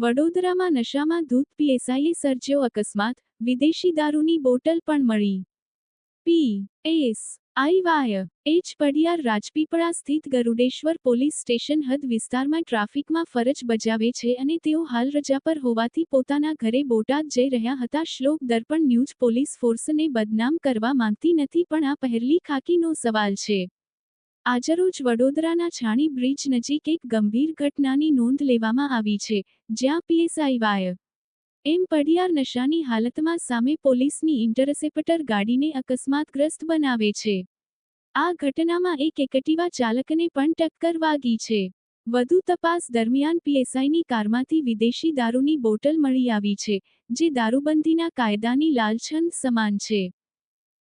વડોદરામાં નશામાં ધૂત પીએસઆઈએ સર્જ્યો અકસ્માત, વિદેશી દારૂની બોટલ પણ મળી. પીએસઆઈ એચ પડિયાર રાજપીપળા સ્થિત ગરુડેશ્વર પોલીસ સ્ટેશન હદ વિસ્તારમાં ટ્રાફિકમાં ફરજ બજાવે છે અને તેઓ હાલ રજા પર હોવાથી પોતાના ઘરે બોટાદ જઈ રહ્યા હતા. શ્લોક દર્પણ ન્યૂઝ પોલીસ ફોર્સને બદનામ કરવા માંગતી નથી, પણ આ પહેરલી ખાકીનો સવાલ છે. આજરોજ વડોદરાના છાણી બ્રિજ નજીક એક ગંભીર ઘટનાની નોંધ લેવામાં આવી છે, જ્યાં પીએસઆઈ એમ પડિયાર નશાની હાલતમાં સામે પોલીસની ઇન્ટરસેપ્ટર ગાડીને અકસ્માતગ્રસ્ત બનાવે છે. આ ઘટનામાં એક એક્ટિવા ચાલકને પણ ટક્કર વાગી છે. વધુ તપાસ દરમિયાન પીએસઆઈની કારમાંથી વિદેશી દારૂની બોટલ મળી આવી છે, જે દારૂબંધીના કાયદાની લાલછંદ સમાન છે.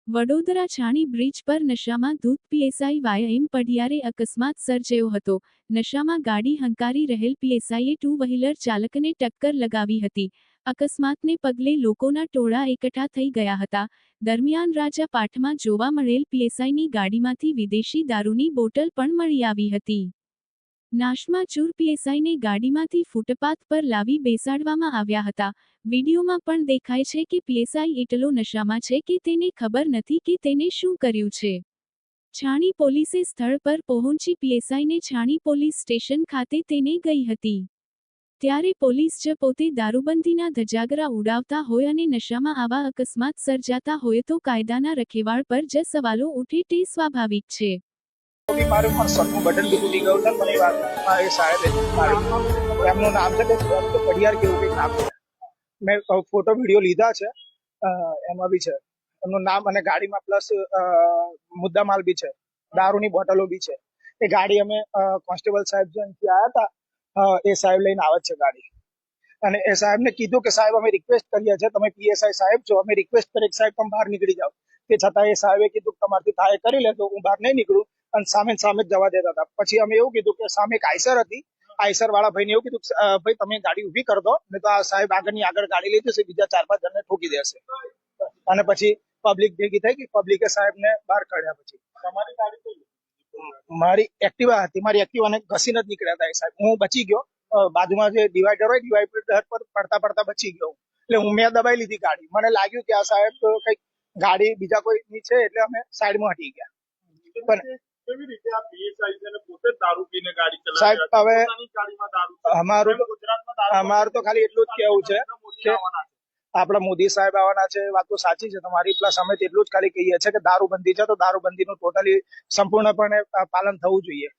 વડોદરા છાણી બ્રિજ પર નશામાં ધૂત પીએસઆઈ એમ પડિયારે અકસ્માત સર્જાયો હતો. નશામાં ગાડી હંકારી રહેલ પીએસઆઈએ ટુ વ્હીલર ચાલકને ટક્કર લગાવી હતી. અકસ્માતને પગલે લોકોના ટોળા એકઠા થઈ ગયા હતા. દરમિયાન રાજા પાઠમાં જોવા મળેલ પીએસઆઈની ગાડીમાંથી વિદેશી દારૂની બોટલ પણ મળી આવી હતી. નાશમાં ચૂર પીએસઆઈને ગાડીમાંથી ફૂટપાથ પર લાવી બેસાડવામાં આવ્યા હતા. વિડીયોમાં પણ દેખાય છે કે પીએસઆઈ એટલો નશામાં છે કે તેને ખબર નથી કે તેને શું કર્યું છે. છાણી પોલીસે સ્થળ પર પહોંચી પીએસઆઈને છાણી પોલીસ સ્ટેશન ખાતે તેને ગઈ હતી. ત્યારે પોલીસ જ પોતે દારૂબંધીના ધજાગરા ઉડાવતા હોય અને નશામાં આવા અકસ્માત સર્જાતા હોય તો કાયદાના રખેવાળ પર જ સવાલો ઉઠે તે સ્વાભાવિક છે. મારું પણ સપનું બટન બી તૂટી ગયું છે. મને એ વાતમાં એ સાહેબ એમનું નામ છે કે પડિયાર કેવું કંઈક નામ છે. મેં ફોટો વિડીયો લીધા છે, એમાં બી છે એમનું નામ, અને ગાડીમાં પ્લસ મુદ્દામાલ બી છે, દારૂની બોટલો બી છે. એ ગાડી અમે કોન્સ્ટેબલ સાહેબ જે અહીંથી આવ્યા હતા, એ સાહેબ લઈને આવે છે ગાડી, અને એ સાહેબને કીધું કે સાહેબ અમે રિક્વેસ્ટ કરીએ છીએ, તમે પીએસઆઈ સાહેબ છો, અમે રિક્વેસ્ટ કરીએ કે સાહેબ તમે બહાર નીકળી જાઓ. તે છતાં એ સાહેબે કીધું તમારથી થાય કરી લેતો, હું બહાર નહીં નીકળું, અને સામે જ જવા દેતા હતા. પછી અમે એવું કીધું કે સામે એક આઈસર હતી, આઈસર વાળા ભાઈને એવું કીધું ભાઈ તમે ગાડી ઉભી કરી દો, નહીં તો આ સાહેબ આગળ ગાડી લઈ જશે, બીજા 4-5 જણને ઠોકી દેશે. અને પછી પબ્લિક ભેગી થઈ ગઈ, પબ્લિકે સાહેબને બહાર કાઢ્યા. પછી તમારી ગાડી મારી એક્ટિવા હતી, મારી એક્ટિવાને ઘસીને જ નીકળ્યા હતા એ સાહેબ. હું બચી ગયો, બાજુમાં જે ડિવાઈડર હોય, ડિવાઈડર પર પડતા બચી ગયો. એટલે મેં દબાઈ લીધી ગાડી. મને લાગ્યું કે આ સાહેબ કઈક ગાડી બીજા કોઈની છે, એટલે અમે સાઈડમાં હટી ગયા. પણ કેવી રીતે આ પીએસઆઈ છે ને પોતે દારૂ પીને ગાડી ચલાવે? સાહેબ હવે અમારું તો ખાલી એટલું જ કેવું છે કે આપણા મોદી સાહેબ આવવાના છે, વાત તો સાચી છે તમારી, પ્લસ અમે એટલું જ ખાલી કહીએ છીએ કે દારૂબંધી છે તો દારૂબંધીનું ટોટલી સંપૂર્ણપણે પાલન થવું જોઈએ.